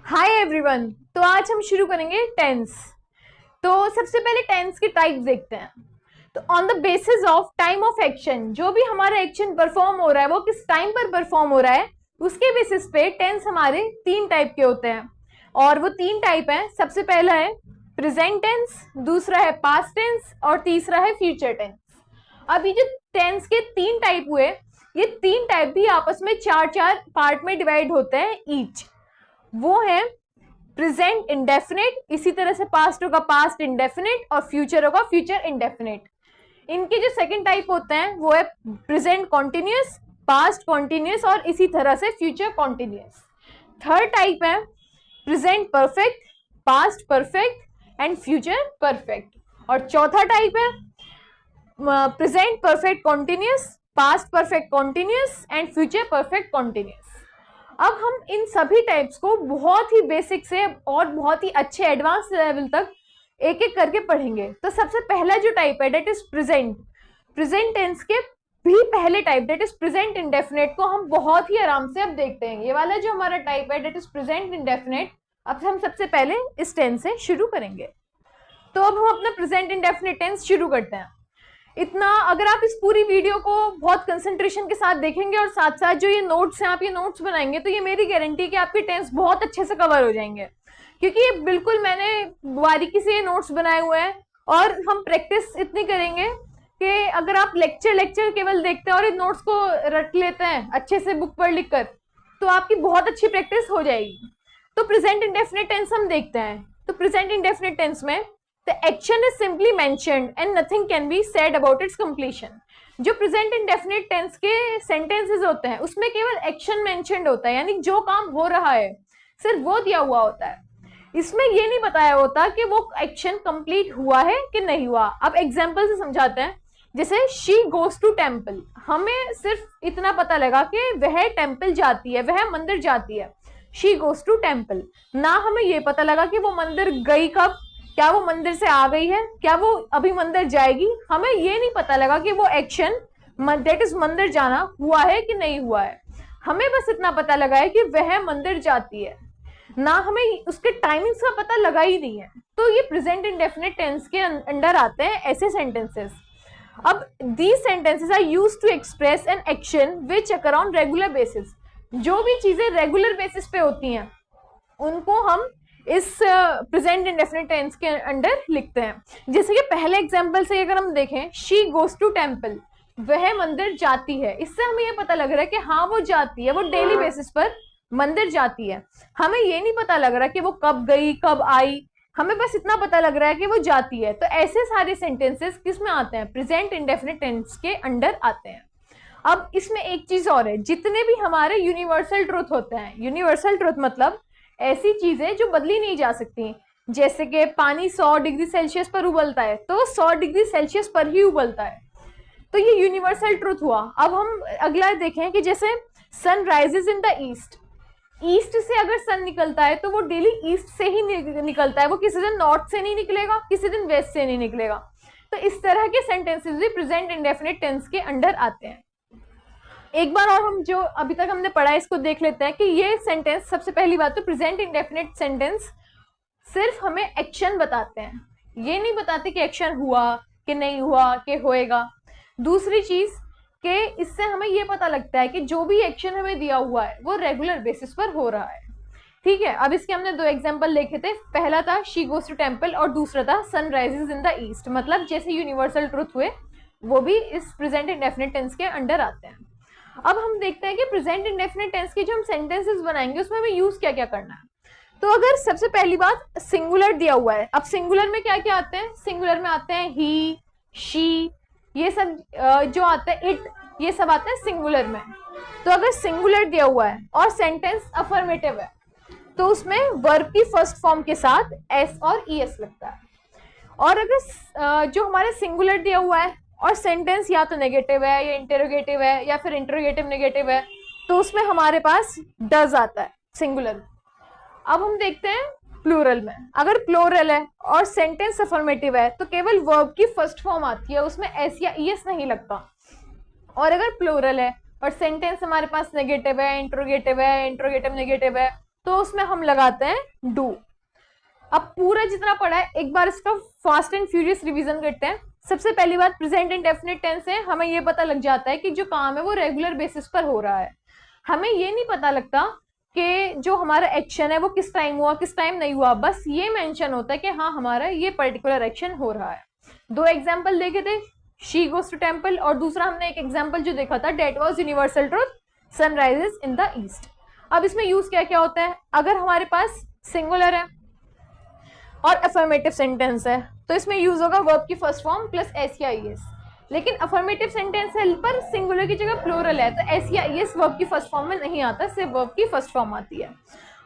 Hi everyone. तो आज हम शुरू करेंगे टेंस। तो सबसे पहले टेंस के टाइप देखते हैं। तो on the basis of time of action, जो भी हमारा एक्शन परफॉर्म हो रहा है वो किस टाइम पर परफॉर्म हो रहा है, उसके बेसिस पे टेंस हमारे तीन टाइप के होते हैं। और वो तीन टाइप हैं। सबसे पहला है प्रेजेंट टेंस, दूसरा है पास्ट टेंस और तीसरा है फ्यूचर टेंस। अब ये जो टेंस के तीन टाइप हुए, ये तीन टाइप भी आपस में चार चार पार्ट में डिवाइड होते हैं ईच। वो है प्रेजेंट इंडेफिनिट, इसी तरह से पास्ट होगा पास्ट इंडेफिनिट और फ्यूचर होगा फ्यूचर इंडेफिनिट। इनके जो सेकंड टाइप होते हैं वो है प्रेजेंट कॉन्टिन्यूस, पास्ट कॉन्टिन्यूस और इसी तरह से फ्यूचर कॉन्टिन्यूस। थर्ड टाइप है present perfect, past perfect and future perfect. और चौथा टाइप है present perfect continuous, past perfect continuous and future perfect continuous. अब हम इन सभी टाइप्स को बहुत ही बेसिक से और बहुत ही अच्छे एडवांस लेवल तक एक एक करके पढ़ेंगे। तो सबसे पहला जो टाइप है that is present. Present tense के भी पहले type that is present indefinite को हम बहुत ही आराम से अब देखते हैं। ये वाला जो हमारा टाइप है डेट इज प्रेजेंट इंडेफिनिट, अब हम सबसे पहले इस टेंस से शुरू करेंगे। तो अब हम अपना प्रेजेंट इंडेफिनिट टेंस शुरू करते हैं। इतना अगर आप इस पूरी वीडियो को बहुत कंसंट्रेशन के साथ देखेंगे और साथ साथ जो ये नोट्स हैं आप ये नोट्स बनाएंगे, तो ये मेरी गारंटी कि आपके टेंस बहुत अच्छे से कवर हो जाएंगे। क्योंकि ये बिल्कुल मैंने बारीकी से ये नोट्स बनाए हुए हैं और हम प्रैक्टिस इतनी करेंगे कि अगर आप लेक्चर केवल देखते हैं और इन नोट्स को रट लेते हैं अच्छे से बुक पर लिख कर, तो आपकी बहुत अच्छी प्रैक्टिस हो जाएगी। तो प्रेजेंट इंडेफिनिट टेंस हम देखते हैं। तो प्रेजेंट इंडेफिनिट टेंस में the action is simply mentioned and nothing can be said about its completion। जो प्रेजेंट इंडेफिनिट टेंस के सेंटेंसेस होते हैं उसमें केवल एक्शन मेंशन्ड होता है, यानी जो काम हो रहा है सिर्फ वो दिया हुआ होता है। इसमें ये नहीं बताया होता कि वो एक्शन कंप्लीट हुआ है कि नहीं हुआ। अब एग्जांपल से समझाते हैं। जैसे शी गोज टू टेम्पल, हमें सिर्फ इतना पता लगा कि वह टेम्पल जाती है, वह मंदिर जाती है। शी गोज टू टेम्पल, ना हमें ये पता लगा कि वो मंदिर गई कब, क्या वो मंदिर से आ गई है, क्या वो अभी मंदिर जाएगी। हमें ये नहीं पता लगा कि वो एक्शन डेट इज मंदिर जाना हुआ है कि नहीं हुआ है। हमें बस इतना पता लगा है कि वह मंदिर जाती है, ना हमें उसके टाइमिंग्स का पता लगा ही नहीं है। तो ये प्रेजेंट इंडेफिनिट टेंस के अंडर आते हैं ऐसे सेंटेंसेस। अब these sentences are used to express an action which occur on regular basis. जो भी चीजें रेगुलर बेसिस पे होती हैं उनको हम इस प्रेजेंट इंडेफिनिट टेंस के अंडर लिखते हैं। जैसे कि पहले एग्जांपल से अगर हम देखें, शी गोज टू टेम्पल, वह मंदिर जाती है। इससे हमें यह पता लग रहा है कि हाँ वो जाती है, वो डेली बेसिस पर मंदिर जाती है। हमें ये नहीं पता लग रहा कि वो कब गई कब आई, हमें बस इतना पता लग रहा है कि वो जाती है। तो ऐसे सारे सेंटेंसेस किस में आते हैं, प्रेजेंट इंडेफिनिट टेंस के अंडर आते हैं। अब इसमें एक चीज और है, जितने भी हमारे यूनिवर्सल ट्रुथ होते हैं, यूनिवर्सल ट्रुथ मतलब ऐसी चीजें जो बदली नहीं जा सकती। जैसे कि पानी 100 डिग्री सेल्सियस पर उबलता है तो 100 डिग्री सेल्सियस पर ही उबलता है, तो ये यूनिवर्सल ट्रुथ हुआ। अब हम अगला देखें कि जैसे sun rises in the east, east से अगर सन निकलता है तो वो डेली ईस्ट से ही निकलता है, वो किसी दिन नॉर्थ से नहीं निकलेगा, किसी दिन वेस्ट से नहीं निकलेगा। तो इस तरह के सेंटेंसेस भी प्रेजेंट इंडेफिनिट टेंस के अंडर आते हैं। एक बार और हम जो अभी तक हमने पढ़ा है इसको देख लेते हैं कि ये सेंटेंस, सबसे पहली बात तो प्रेजेंट इंडेफिनिट सेंटेंस सिर्फ हमें एक्शन बताते हैं, ये नहीं बताते कि एक्शन हुआ कि नहीं हुआ कि होएगा। दूसरी चीज कि इससे हमें ये पता लगता है कि जो भी एक्शन हमें दिया हुआ है वो रेगुलर बेसिस पर हो रहा है। ठीक है, अब इसके हमने दो एग्जाम्पल देखे थे। पहला था शी गोज टू टेम्पल और दूसरा था sun rises in the east. मतलब जैसे यूनिवर्सल ट्रुथ हुए वो भी इस प्रेजेंट इंडेफिनिट टेंस के अंडर आते हैं। अब हम देखते हैं कि प्रेजेंट इंडेफिनिट टेंस के जो हम सेंटेंसेस बनाएंगे उसमें हमें यूज क्या क्या करना है। तो अगर सबसे पहली बात सिंगुलर दिया हुआ है, अब सिंगुलर में क्या क्या आते हैं, सिंगुलर में आते हैं ही, शी, ये सब जो आते हैं, इट, ये सब आते हैं सिंगुलर में। तो अगर सिंगुलर दिया हुआ है और सेंटेंस अफर्मेटिव है तो उसमें वर्ब की फर्स्ट फॉर्म के साथ एस और ईएस लगता है। और अगर जो हमारे सिंगुलर दिया हुआ है और सेंटेंस या तो नेगेटिव है या इंटेरोगेटिव है या फिर इंटेरोगेटिव नेगेटिव है, तो उसमें हमारे पास डज आता है सिंगुलर। अब हम देखते हैं प्लूरल में। अगर प्लूरल है और सेंटेंस अफर्मेटिव है तो केवल वर्ब की फर्स्ट फॉर्म आती है, उसमें एस या ईएस नहीं लगता। और अगर प्लूरल है और सेंटेंस हमारे पास नेगेटिव है, इंट्रोगेटिव नेगेटिव है, तो उसमें हम लगाते हैं डू। अब पूरा जितना पढ़ा है एक बार इसका फास्ट एंड फ्यूरियस रिवीजन करते हैं। सबसे पहली बात, प्रेजेंट इंडेफिनिट टेंस है, हमें ये पता लग जाता है कि जो काम है वो रेगुलर बेसिस पर हो रहा है। हमें ये नहीं पता लगता कि जो हमारा एक्शन है वो किस टाइम हुआ किस टाइम नहीं हुआ, बस ये मेंशन होता है कि हाँ हमारा ये पर्टिकुलर एक्शन हो रहा है। 2 एग्जाम्पल देखे थे, शी गोज टू टेम्पल, और दूसरा हमने एक एग्जाम्पल जो देखा था, that was universal truth, sun rises in the east. अब इसमें यूज क्या क्या होता है, अगर हमारे पास सिंगुलर है और अफर्मेटिव सेंटेंस है तो इसमें यूज होगा वर्ब की फर्स्ट फॉर्म प्लस एस या ई एस। लेकिन अफर्मेटिव सेंटेंस है पर सिंगुलर की जगह प्लूरल है तो एस या ई एस वर्ब की फर्स्ट फॉर्म में नहीं आता, सिर्फ वर्ब की फर्स्ट फॉर्म आती है।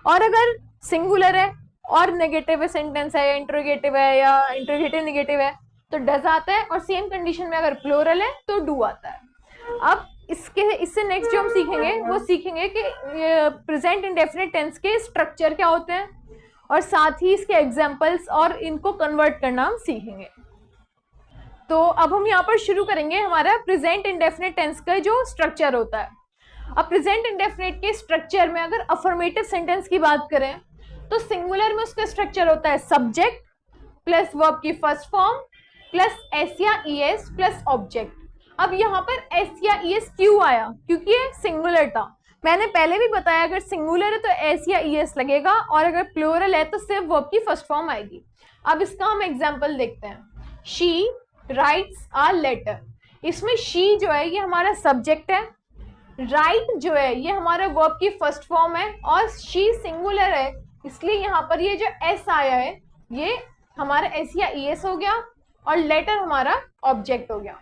और अगर सिंगुलर है और नेगेटिव सेंटेंस है या इंट्रोगेटिव है या इंट्रोगेटिव नेगेटिव है तो डज आता है, और सेम कंडीशन में अगर प्लूरल है तो डू आता है। अब इससे नेक्स्ट जो हम सीखेंगे वो सीखेंगे कि प्रेजेंट इंडेफिनिट टेंस के स्ट्रक्चर क्या होते हैं और साथ ही इसके एग्जाम्पल्स और इनको कन्वर्ट करना हम सीखेंगे। तो अब हम यहाँ पर शुरू करेंगे हमारा प्रेजेंट इंडेफिनिट टेंस का जो स्ट्रक्चर होता है। अब प्रेजेंट इंडेफिनिट के स्ट्रक्चर में अगर अफर्मेटिव सेंटेंस की बात करें तो सिंगुलर में उसका स्ट्रक्चर होता है सब्जेक्ट प्लस वर्ब की फर्स्ट फॉर्म प्लस एस या ई एस प्लस ऑब्जेक्ट। अब यहाँ पर एस या ई एस क्यों आया, क्योंकि ये सिंगुलर था। मैंने पहले भी बताया अगर सिंगुलर है तो एस या ई एस लगेगा और अगर प्लूरल है तो सिर्फ वर्ब की फर्स्ट फॉर्म आएगी। अब इसका हम एग्जाम्पल देखते हैं, शी राइट्स अ लेटर। इसमें शी जो है ये हमारा सब्जेक्ट है, राइट जो है ये हमारा वर्ब की फर्स्ट फॉर्म है और शी सिंगुलर है इसलिए यहाँ पर ये जो एस आया है ये हमारा एस या ई एस हो गया और लेटर हमारा ऑब्जेक्ट हो गया।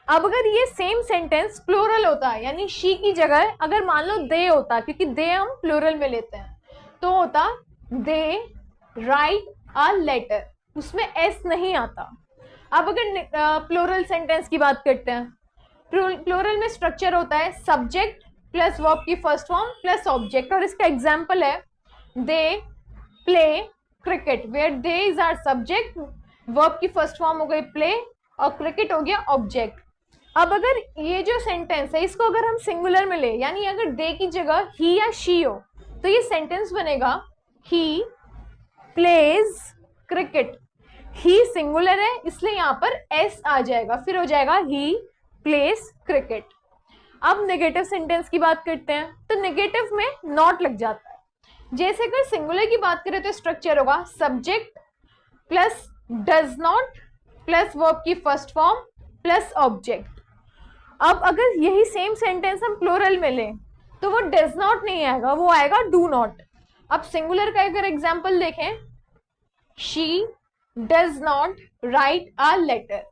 अब अगर ये सेम सेंटेंस प्लूरल होता है यानी शी की जगह अगर मान लो दे होता, क्योंकि दे हम प्लूरल में लेते हैं, तो होता दे राइट अ लेटर, उसमें एस नहीं आता। अब अगर प्लूरल सेंटेंस की बात करते हैं, प्लूरल में स्ट्रक्चर होता है सब्जेक्ट प्लस वर्ब की फर्स्ट फॉर्म प्लस ऑब्जेक्ट, और इसका एग्जाम्पल है they play cricket, where they is our subject, verb की फर्स्ट फॉर्म हो गई प्ले और क्रिकेट हो गया ऑब्जेक्ट। अब अगर ये जो सेंटेंस है इसको अगर हम सिंगुलर में ले यानी अगर दे की जगह ही या शी हो तो ये सेंटेंस बनेगा he plays cricket. He singular है इसलिए यहाँ पर एस आ जाएगा, फिर हो जाएगा ही प्लेज क्रिकेट। अब नेगेटिव सेंटेंस की बात करते हैं तो नेगेटिव में नॉट लग जाता है। जैसे अगर सिंगुलर की बात करें तो स्ट्रक्चर होगा subject plus does not plus verb की फर्स्ट फॉर्म प्लस ऑब्जेक्ट। अब अगर यही सेम सेंटेंस हम प्लूरल में लें तो वो डज नॉट नहीं आएगा, वो आएगा डू नॉट। अब सिंगुलर का अगर एग्जांपल देखें, she does not write a letter.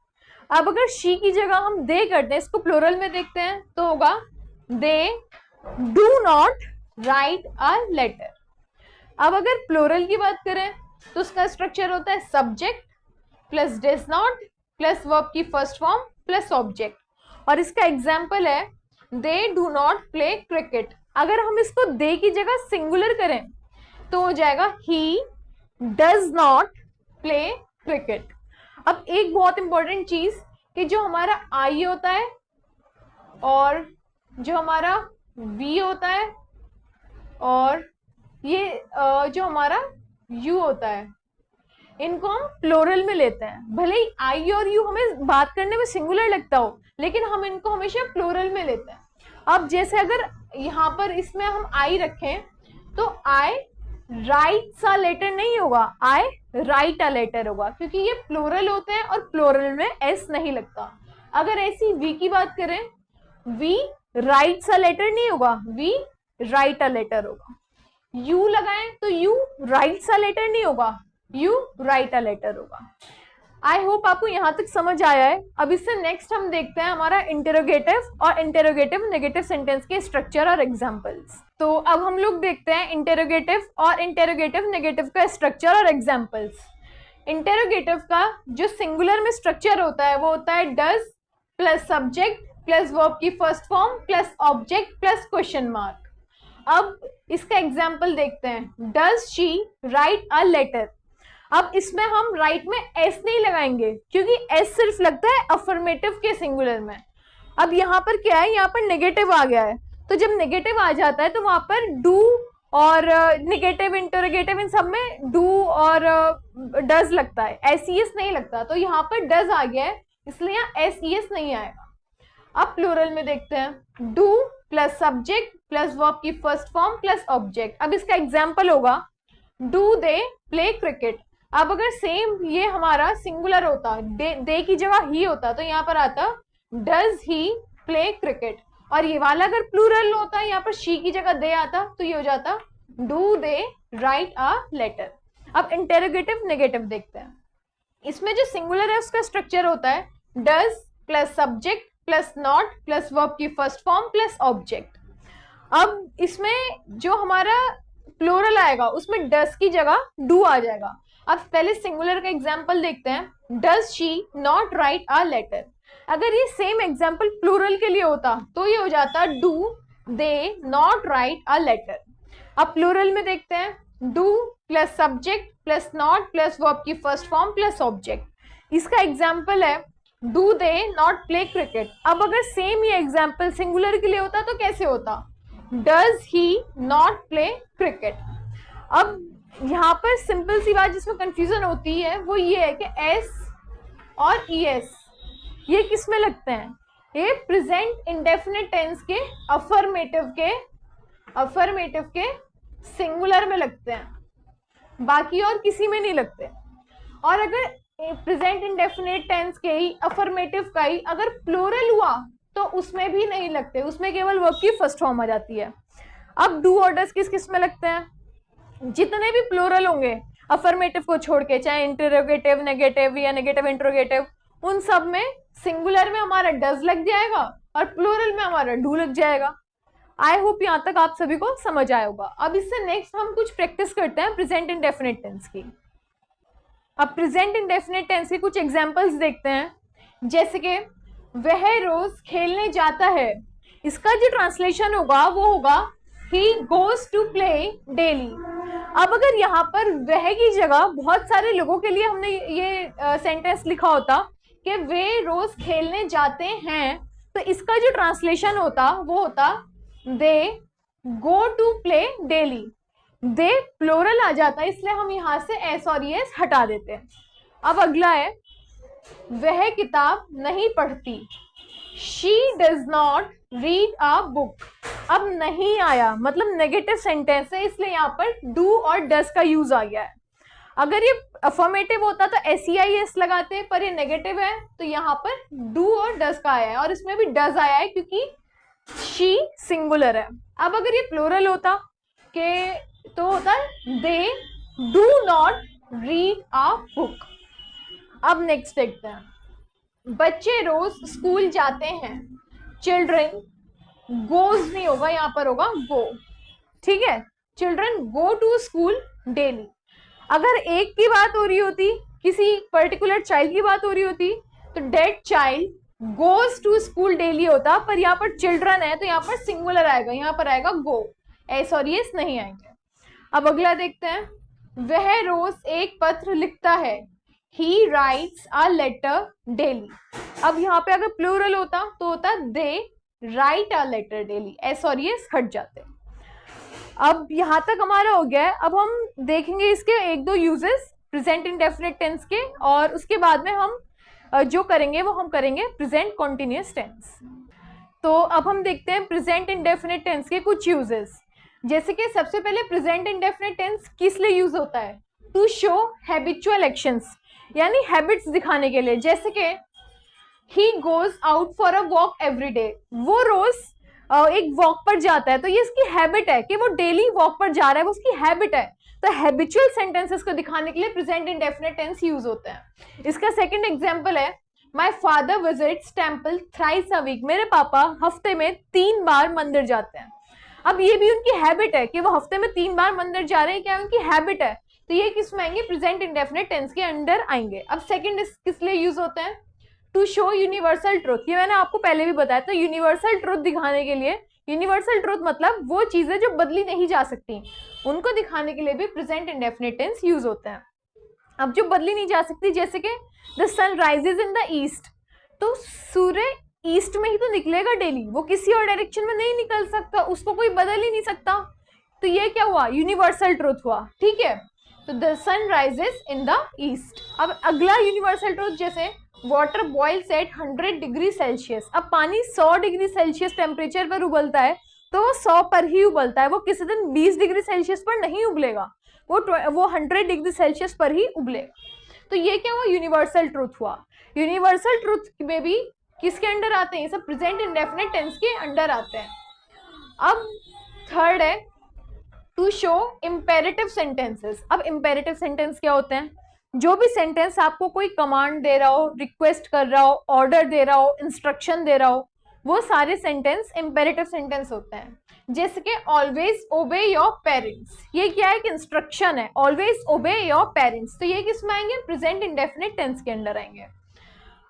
अब अगर शी की जगह हम दे करते हैं, इसको प्लूरल में देखते हैं तो होगा they do not write a letter. अब अगर प्लूरल की बात करें तो उसका स्ट्रक्चर होता है subject plus does not plus verb की फर्स्ट फॉर्म प्लस ऑब्जेक्ट, और इसका एग्जाम्पल है दे डू नॉट प्ले क्रिकेट। अगर हम इसको दे की जगह सिंगुलर करें तो हो जाएगा he does not play cricket. अब एक बहुत इंपॉर्टेंट चीज कि जो हमारा आई होता है और जो हमारा वी होता है और ये जो हमारा यू होता है इनको हम प्लूरल में लेते हैं। भले ही आई और यू हमें बात करने में सिंगुलर लगता हो लेकिन हम इनको हमेशा प्लूरल में लेते हैं। अब जैसे अगर यहाँ पर इसमें हम आई रखें तो आई राइट्स अ लेटर नहीं होगा, आई राइट अ लेटर होगा, क्योंकि ये प्लूरल होते हैं और प्लूरल में एस नहीं लगता। अगर ऐसी वी की बात करें, वी राइट्स अ लेटर नहीं होगा, वी राइट अ लेटर होगा। यू लगाएं तो यू राइट्स अ लेटर नहीं होगा, यू राइट अ लेटर होगा। आई होप आपको यहाँ तक समझ आया है। अब इससे नेक्स्ट हम देखते हैं हमारा इंटेरोगेटिव और इंटेरोगेटिव नेगेटिव सेंटेंस के स्ट्रक्चर और एग्जांपल्स। तो अब हम लोग देखते हैं इंटेरोगेटिव और इंटेरोगेटिव नेगेटिव का स्ट्रक्चर और एग्जांपल्स। इंटेरोगेटिव का जो सिंगुलर में स्ट्रक्चर होता है वो होता है does plus subject plus verb की first form plus object plus question mark. अब इसका एग्जाम्पल देखते हैं, does she write a letter. अब इसमें हम राइट में एस नहीं लगाएंगे क्योंकि एस सिर्फ लगता है अफर्मेटिव के सिंगुलर में। अब यहाँ पर क्या है, यहाँ पर नेगेटिव आ गया है, तो जब नेगेटिव आ जाता है तो वहां पर डू और निगेटिव, इंटरोगेटिव, इन सब में डू और डज लगता है, एस नहीं लगता। तो यहाँ पर डज आ गया है, इसलिए यहाँ एस नहीं आएगा। अब प्लूरल में देखते हैं, do plus subject plus verb की फर्स्ट फॉर्म प्लस ऑब्जेक्ट। अब इसका एग्जाम्पल होगा डू दे प्ले क्रिकेट। अब अगर सेम ये हमारा सिंगुलर होता, दे की जगह ही होता, तो यहाँ पर आता डज ही प्ले क्रिकेट। और ये वाला अगर प्लूरल होता, यहाँ पर शी की जगह दे आता, तो ये हो जाता do they write a letter. अब इंटेरोगेटिव नेगेटिव देखते हैं। इसमें जो सिंगुलर है उसका स्ट्रक्चर होता है does plus subject plus not plus verb की फर्स्ट फॉर्म प्लस ऑब्जेक्ट। अब इसमें जो हमारा प्लूरल आएगा उसमें डज की जगह डू आ जाएगा। अब पहले सिंगुलर का एग्जांपल देखते हैं, does she not write a letter. अगर ये सेम एग्जांपल प्लूरल के लिए होता तो ये हो जाता do they not write a letter. अब प्लूरल में देखते हैं, do plus subject plus not plus verb की फर्स्ट फॉर्म प्लस ऑब्जेक्ट। इसका एग्जांपल है do they not play cricket. अब अगर सेम ये एग्जांपल सिंगुलर के लिए होता तो कैसे होता, does he not play cricket. अब यहाँ पर सिंपल सी बात जिसमें कंफ्यूजन होती है वो ये है कि एस और ई एस ये किस में लगते हैं, ये प्रेजेंट इंडेफिनिट टेंस के अफर्मेटिव के सिंगुलर में लगते हैं, बाकी और किसी में नहीं लगते। और अगर प्रेजेंट इंडेफिनिट टेंस के ही अफर्मेटिव का ही अगर प्लूरल हुआ तो उसमें भी नहीं लगते, उसमें केवल वर्ब की फर्स्ट फॉर्म आ जाती है। अब डू और डज किस किस में लगते हैं, जितने भी प्लूरल होंगे अफर्मेटिव को छोड़ के, चाहे इंटरोगेटिव नेगेटिव या नेगेटिव इंटरोगेटिव, उन सब में सिंगुलर में हमारा डज लग जाएगा और प्लूरल में हमारा डू लग जाएगा। आई होप यहाँ तक आप सभी को समझ आया होगा। अब इससे नेक्स्ट हम कुछ प्रैक्टिस करते हैं प्रेजेंट इंडेफिनिट टेंस की। अब प्रेजेंट इंडेफिनिट टेंस के कुछ एग्जांपल्स देखते हैं, जैसे कि वह रोज खेलने जाता है। इसका जो ट्रांसलेशन होगा वो होगा he goes to play daily. अब अगर यहाँ पर वह की जगह बहुत सारे लोगों के लिए हमने ये सेंटेंस लिखा होता कि वे रोज खेलने जाते हैं, तो इसका जो ट्रांसलेशन होता वो होता they go to play daily. They plural आ जाता है, इसलिए हम यहाँ से एस और एस हटा देते हैं। अब अगला है, वह किताब नहीं पढ़ती। She does not read a book. अब नहीं आया मतलब नेगेटिव सेंटेंस है, इसलिए यहाँ पर डू और डज का यूज आ गया है। अगर ये अफर्मेटिव होता तो SEIS लगाते, पर ये नेगेटिव है तो यहाँ पर डू और डज का आया है, और इसमें भी डज आया है क्योंकि शी सिंगुलर है। अब अगर ये प्लूरल होता के तो होता दे do not read a book. अब नेक्स्ट देखते हैं, बच्चे रोज स्कूल जाते हैं। चिल्ड्रन गोज नहीं होगा, यहाँ पर होगा गो, ठीक है। Children go to school daily. अगर एक की बात हो रही होती, किसी पर्टिकुलर चाइल्ड की बात हो रही होती, तो that child goes to school daily होता, पर यहाँ पर चिल्ड्रन है तो यहाँ पर सिंगुलर आएगा, यहाँ पर आएगा गो, एस और एस नहीं आएंगे। अब अगला देखते हैं, वह रोज एक पत्र लिखता है। He writes a letter daily। अब यहाँ पे अगर प्लूरल होता तो होता they write a letter daily, S और एस हट जाते। अब यहाँ तक हमारा हो गया है। अब हम देखेंगे इसके एक दो यूजेस प्रेजेंट इंडेफिनिट टेंस के, और उसके बाद में हम जो करेंगे वो हम करेंगे प्रेजेंट कॉन्टिन्यूअस टेंस। तो अब हम देखते हैं प्रेजेंट इंडेफिनिट टेंस के कुछ यूजेस, जैसे कि सबसे पहले प्रेजेंट इंडेफिनिट टेंस किस लिए यूज होता है, टू शो हैबिचुअल एक्शंस, यानी हैबिट्स दिखाने के लिए। जैसे कि he goes out for a walk every day, वो रोज एक वॉक पर जाता है, तो ये इसकी हैबिट है कि वो डेली वॉक पर जा रहा है, वो उसकी हैबिट है। तो हैबिचुअल सेंटेंसेस को दिखाने के लिए प्रेजेंट इंडेफिनिट टेंस यूज होता है। इसका सेकंड एग्जांपल है, my father visits temple thrice a week. मेरे पापा हफ्ते में 3 बार मंदिर जाते हैं। अब ये भी उनकी हैबिट है कि वो हफ्ते में 3 बार मंदिर जा रहे हैं, क्या उनकी हैबिट है, तो ये किस में आएंगे, प्रेजेंट इंडेफिनिट टेंस के अंडर आएंगे। अब सेकंड किस लिए यूज होते हैं, टू शो यूनिवर्सल ट्रुथ। ये मैंने आपको पहले भी बताया था, यूनिवर्सल ट्रुथ दिखाने के लिए। यूनिवर्सल ट्रुथ मतलब वो चीजें जो बदली नहीं जा सकती, उनको दिखाने के लिए भी प्रेजेंट इंडेफिनिट टेंस यूज होता है। अब जो बदली नहीं जा सकती, जैसे कि the sun rises in the east, तो सूर्य ईस्ट में ही तो निकलेगा डेली, वो किसी और डायरेक्शन में नहीं निकल सकता, उसको कोई बदल ही नहीं सकता। तो ये क्या हुआ, यूनिवर्सल ट्रूथ हुआ, ठीक है। तो the sun rises in the east. अब अगला यूनिवर्सल ट्रूथ, जैसे water boils at 100 degree Celsius. अब पानी 100 डिग्री सेल्सियस टेम्परेचर पर उबलता है, तो वो 100 पर ही उबलता है, वो किसी दिन 20 डिग्री सेल्सियस पर नहीं उबलेगा, वो 100 डिग्री सेल्सियस पर ही उबलेगा। तो ये क्या हुआ, यूनिवर्सल ट्रूथ हुआ। यूनिवर्सल ट्रूथ में भी किसके अंडर आते हैं, ये सब प्रेजेंट इंडेफिनिट टेंस के अंडर आते हैं। अब थर्ड है टू शो इंपेरेटिव सेंटेंसेस। अब इंपेरेटिव सेंटेंस क्या होते हैं, जो भी सेंटेंस आपको कोई कमांड दे रहा हो, रिक्वेस्ट कर रहा हो, ऑर्डर दे रहा हो, इंस्ट्रक्शन दे रहा हो, वो सारे सेंटेंस इंपेरेटिव सेंटेंस होते हैं। जैसे कि ऑलवेज ओबे योर पेरेंट्स, ये क्या है कि इंस्ट्रक्शन है, ऑलवेज ओबे योर पेरेंट्स, तो ये किस में आएंगे, प्रेजेंट इंडेफिनिट टेंस के अंडर आएंगे।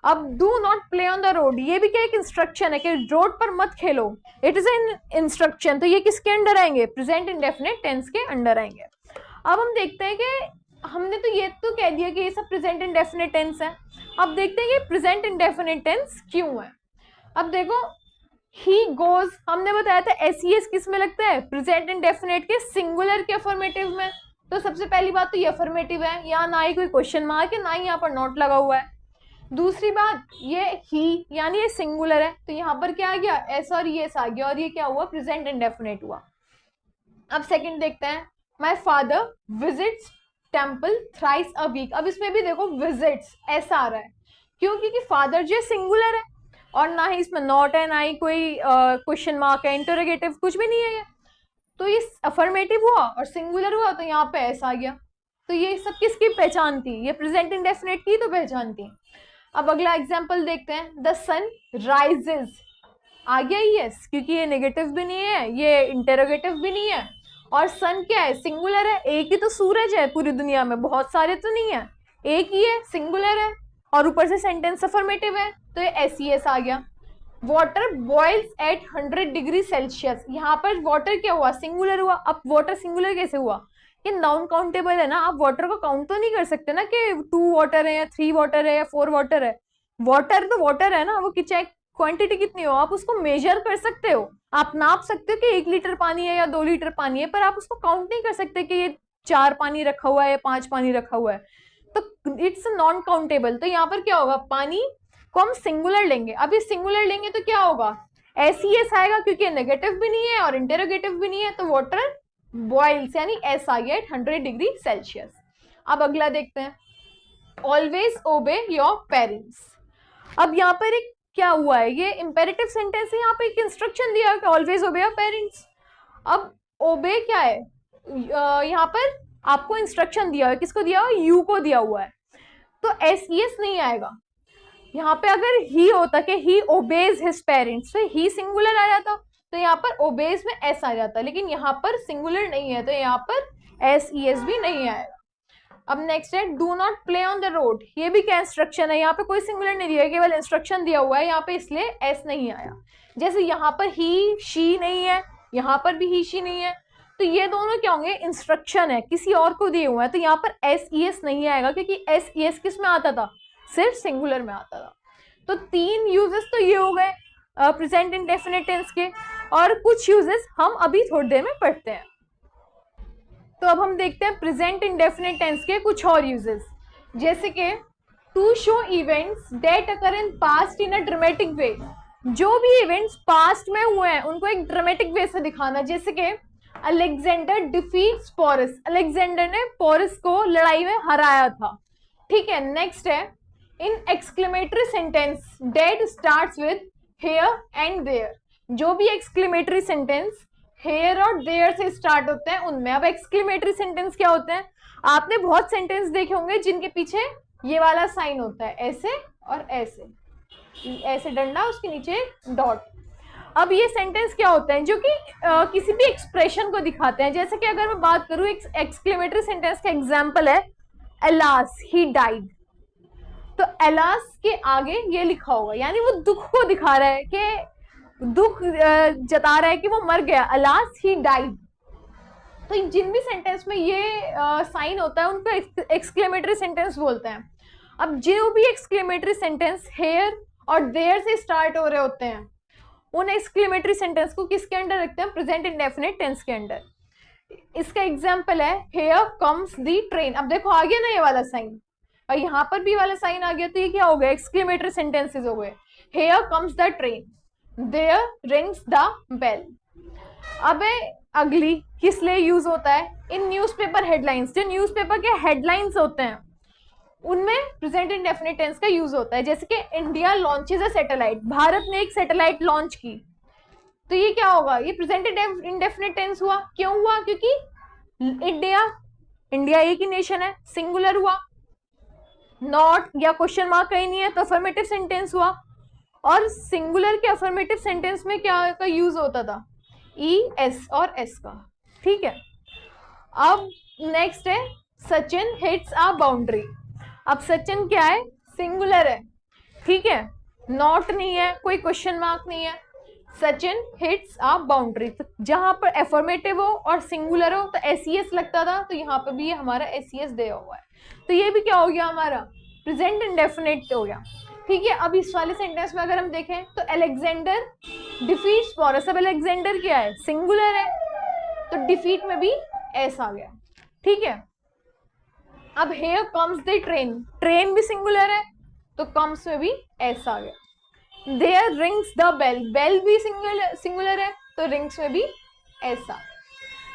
अब do not play on the road, ये भी क्या एक इंस्ट्रक्शन है कि रोड पर मत खेलो, इट इज एन इंस्ट्रक्शन, तो ये किसके अंडर आएंगे, प्रेजेंट इंडेफिनिट टेंस के अंडर आएंगे। अब हम देखते हैं कि हमने तो ये तो कह दिया कि ये सब प्रेजेंट इंडेफिनिट टेंस है। अब देखते हैं कि प्रेजेंट इंडेफिनिट टेंस क्यों है। अब देखो ही गोज, हमने बताया था एस किस में लगता है, प्रेजेंट इंडेफिनिट के सिंगुलर के अफर्मेटिव में। तो सबसे पहली बात तो ये अफर्मेटिव है, यहाँ ना ही कोई क्वेश्चन मार्क है, ना ही यहाँ पर नॉट लगा हुआ है। दूसरी बात, ये ही यानी ये सिंगुलर है, तो यहाँ पर क्या आ गया, एस और एस आ गया, और ये क्या हुआ, प्रेजेंट इंडेफिनिट हुआ। अब सेकंड देखते हैं, my father visits temple thrice a week. अब इसमें भी देखो विजिट्स ऐसा आ रहा है, क्यों, क्योंकि फादर जो सिंगुलर है और ना ही इसमें नॉट है, ना ही कोई क्वेश्चन मार्क है, इंटरोगेटिव कुछ भी नहीं है ये, तो ये अफर्मेटिव हुआ और सिंगुलर हुआ, तो यहाँ पे ऐसा आ गया। तो ये सब किसकी पहचान थी, ये प्रेजेंट इंडेफिनिट की तो पहचान थी। अब अगला एग्जाम्पल देखते हैं, द सन राइजेस, आ गया यस, क्योंकि ये नेगेटिव भी नहीं है, ये इंटेरोगेटिव भी नहीं है, और सन क्या है, सिंगुलर है, एक ही तो सूरज है पूरी दुनिया में, बहुत सारे तो नहीं है, एक ही है, सिंगुलर है, और ऊपर से सेंटेंस अफर्मेटिव है, तो ये एस आ गया। Water boils at 100 degree Celsius, यहाँ पर वाटर क्या हुआ, सिंगुलर हुआ। अब वाटर सिंगुलर कैसे हुआ, ये नाउन काउंटेबल है ना, आप वाटर को काउंट तो नहीं कर सकते ना कि 2 वाटर है या 3 वाटर है या 4 वाटर है, वाटर तो वाटर है ना, वो चाहे क्वांटिटी कितनी हो आप उसको मेजर कर सकते हो, आप नाप सकते हो कि 1 लीटर पानी है या 2 लीटर पानी है, पर आप उसको काउंट नहीं कर सकते कि ये 4 पानी रखा हुआ है या 5 पानी रखा हुआ है, तो इट्स नॉन काउंटेबल। तो यहाँ पर क्या होगा, पानी को हम सिंगुलर लेंगे। अब ये सिंगुलर लेंगे तो क्या होगा, एस आएगा, क्योंकि नेगेटिव भी नहीं है और इंटेरोगेटिव भी नहीं है, तो वाटर बॉइल्स यानी एस आ गया 100 डिग्री सेल्सियस। अब अगला देखते हैं, ऑलवेज ओबे योर पेरेंट्स। अब यहाँ पर एक क्या हुआ है, ये इंपेरेटिव सेंटेंस है, यहाँ पे एक इंस्ट्रक्शन दिया है कि ऑलवेज ओबे योर पेरेंट्स। अब ओबे क्या है, यहाँ पर आपको इंस्ट्रक्शन दिया है, किसको दिया हुआ, यू को दिया हुआ है, तो एस नहीं आएगा। यहाँ पे अगर ही होता कि ही ओबेज हिज पेरेंट्स, तो ही सिंगुलर आ जाता, तो यहाँ पर ओबेज में एस आ जाता, लेकिन यहाँ पर सिंगुलर नहीं है, तो यहाँ पर एस भी नहीं आएगा। अब नेक्स्ट है, do not play on the road, ये भी क्या इंस्ट्रक्शन है, यहाँ पे कोई सिंगुलर नहीं दिया है, केवल इंस्ट्रक्शन दिया हुआ है यहाँ पे, इसलिए एस नहीं आया। जैसे यहाँ पर ही शी नहीं है, यहाँ पर भी ही शी नहीं है, तो ये दोनों क्या होंगे, इंस्ट्रक्शन है, किसी और को दिए हुए हैं, तो यहाँ पर एस नहीं आएगा, क्योंकि एस किस में आता था, सिर्फ सिंगुलर में आता था। तो 3 यूजेस तो ये हो गए प्रेजेंट इंडेफिनिट टेंस के, और कुछ यूजेस हम अभी थोड़ी देर में पढ़ते हैं। तो अब हम देखते हैं प्रेजेंट इंडेफिनिट टेंस के कुछ और यूजेस, जैसे कि to show events that occur in past in a dramatic way, जो भी इवेंट्स पास्ट में हुए हैं उनको एक ड्रामेटिक वे से दिखाना। जैसे कि अलेक्जेंडर डिफीट्स पोरस, अलेक्जेंडर ने पोरस को लड़ाई में हराया था, ठीक है। नेक्स्ट है, in exclamatory sentence that starts with here and there, जो भी एक्सक्लेमेटरी सेंटेंस हेयर और देयर से स्टार्ट होते हैं उनमें। अब एक्सक्लेमेटरी सेंटेंस क्या होते हैं, आपने बहुत सेंटेंस देखे होंगे जिनके पीछे ये वाला साइन होता है, ऐसे और ऐसे, ऐसे डंडा उसके नीचे डॉट। अब ये सेंटेंस क्या होते हैं, जो कि किसी भी एक्सप्रेशन को दिखाते हैं। जैसे कि अगर मैं बात करूं एक्सक्लेमेटरी सेंटेंस का एग्जांपल है, अलास ही डाइड, तो अलास के आगे ये लिखा होगा, यानी वो दुख को दिखा रहा है कि दुख जता रहा है कि वो मर गया, अलास ही डाइड। तो जिन भी सेंटेंस में ये साइन होता है उनको एक्सक्लेमेटरी सेंटेंस बोलते हैं। अब जो भी एक्सक्लेमेटरी सेंटेंस हेयर और देयर से स्टार्ट हो रहे होते हैं, उन एक्सक्लेमेटरी सेंटेंस को किसके अंडर रखते हैं, प्रेजेंट इंडेफिनिट टेंस के अंडर। इसका एग्जाम्पल है हेयर कम्स दी ट्रेन। अब देखो आ गया ना ये वाला साइन, और यहाँ पर भी वाला साइन आ गया, तो ये क्या हो गया, एक्सक्लेमेटरी सेंटेंसेस हो गए। Here comes the train, there rings the bell. अब अगली किस लिए यूज होता है, इन न्यूज़पेपर हेडलाइंस। जो न्यूज़पेपर के हेडलाइंस होते हैं उनमें प्रेजेंट इंडेफिनिट टेंस का यूज होता है। जैसे कि India launches a satellite, Bharat ने एक सैटेलाइट लॉन्च की, तो ये क्या होगा, ये प्रेजेंट इंडेफिनिट टेंस हुआ। क्यों हुआ, क्योंकि इंडिया एक ही नेशन है, सिंगुलर हुआ, नॉट या क्वेश्चन मार्क कहीं नहीं है तो अफर्मेटिव सेंटेंस हुआ। और सिंगुलर के अफर्मेटिव सेंटेंस में क्या का यूज होता था, ई एस और एस का। ठीक है, अब नेक्स्ट है सचिन हिट्स अ बाउंड्री। अब सचिन क्या है, सिंगुलर है, ठीक है, नॉट नहीं है, कोई क्वेश्चन मार्क नहीं है, सचिन हिट्स अ बाउंड्री। तो जहां पर एफर्मेटिव हो और सिंगुलर हो तो एस लगता था, तो यहाँ पे भी ये हमारा एस दिया हुआ है, तो ये भी क्या हो गया, हमारा प्रेजेंट इंडेफिनिट हो गया। ठीक है, अब इस वाले सेंटेंस में अगर हम देखें तो अलेक्जेंडर डिफीट्स पोरस। अब अलेक्जेंडर क्या है, सिंगुलर है, तो डिफीट में भी एस आ गया। ठीक है, अब here comes the train, train भी सिंगुलर है तो कम्स में भी एस आ गया। There rings the bell, bell भी सिंगुलर है तो रिंग्स में भी एस आ।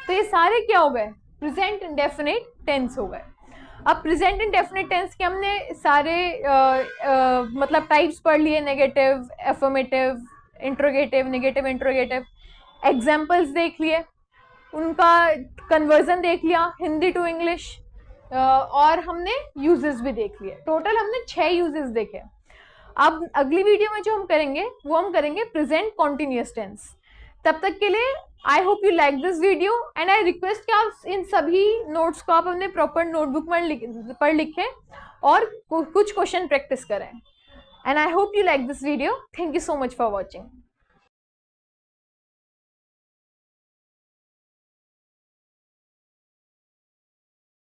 तो ये सारे क्या हो गए, प्रेजेंट इंडेफिनिट टेंस हो गए। अब प्रेजेंट इंडेफिनिट टेंस के हमने सारे मतलब टाइप्स पढ़ लिए, negative, affirmative, interrogative, negative interrogative, examples देख लिए, उनका कन्वर्जन देख लिया हिंदी टू इंग्लिश, और हमने यूजेस भी देख लिए। टोटल हमने 6 यूजेस देखे। अब अगली वीडियो में जो हम करेंगे वो हम करेंगे प्रेजेंट कॉन्टिन्यूअस टेंस। तब तक के लिए I hope you like this video and I request कि आप इन सभी नोट्स को आप अपने प्रॉपर नोटबुक में पढ़ लिखें और कुछ क्वेश्चन प्रैक्टिस करें। And I hope you like this video. Thank you so much for watching.